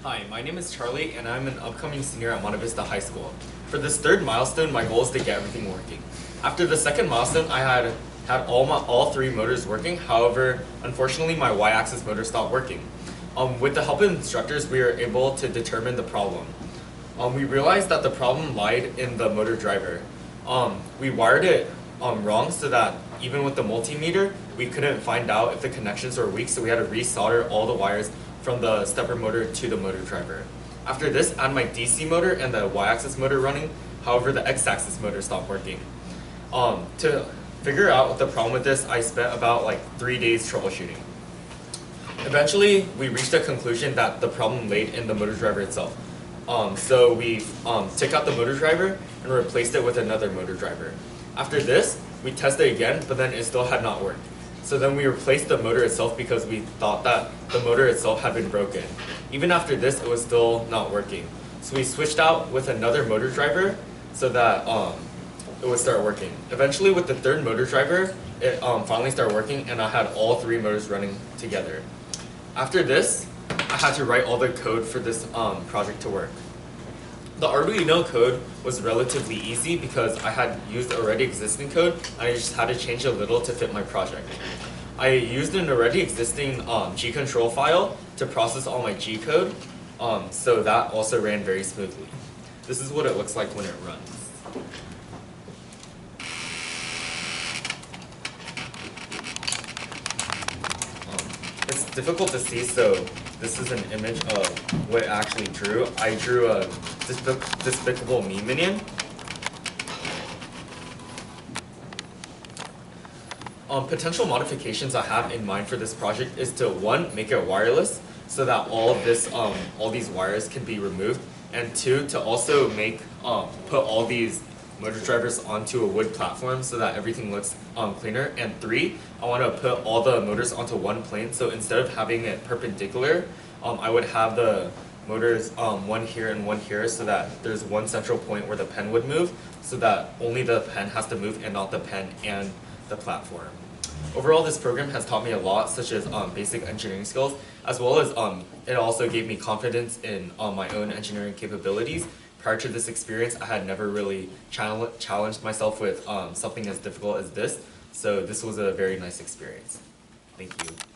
Hi, my name is Charlie, and I'm an upcoming senior at Monte Vista High School. For this third milestone, my goal is to get everything working. After the second milestone, I had all three motors working. However, unfortunately, my y-axis motor stopped working. With the help of instructors, we were able to determine the problem. We realized that the problem lied in the motor driver. We wired it wrong so that even with the multimeter, we couldn't find out if the connections were weak, so we had to resolder all the wires from the stepper motor to the motor driver. After this, I had my DC motor and the y-axis motor running. However, the x-axis motor stopped working. To figure out the problem with this, I spent about 3 days troubleshooting. Eventually, we reached a conclusion that the problem laid in the motor driver itself. So we took out the motor driver and replaced it with another motor driver. After this, we tested again, but then it still had not worked. So then we replaced the motor itself because we thought that the motor itself had been broken. Even after this, it was still not working. So we switched out with another motor driver so that it would start working. Eventually, with the third motor driver, it finally started working, and I had all three motors running together. After this, I had to write all the code for this project to work. The Arduino code was relatively easy because I had used already existing code, and I just had to change a little to fit my project. I used an already existing G-control file to process all my G code, so that also ran very smoothly. This is what it looks like when it runs. It's difficult to see, so this is an image of what I actually drew. I drew a Despicable Me minion. Potential modifications I have in mind for this project is to, one, make it wireless so that all these wires can be removed, and two, to also put all these motor drivers onto a wood platform so that everything looks cleaner, and three, I want to put all the motors onto one plane, so instead of having it perpendicular, I would have the motors one here and one here so that there's one central point where the pen would move, so that only the pen has to move and not the pen and the platform. Overall, this program has taught me a lot, such as basic engineering skills, as well as it also gave me confidence in my own engineering capabilities. Prior to this experience, I had never really challenged myself with something as difficult as this, so this was a very nice experience. Thank you.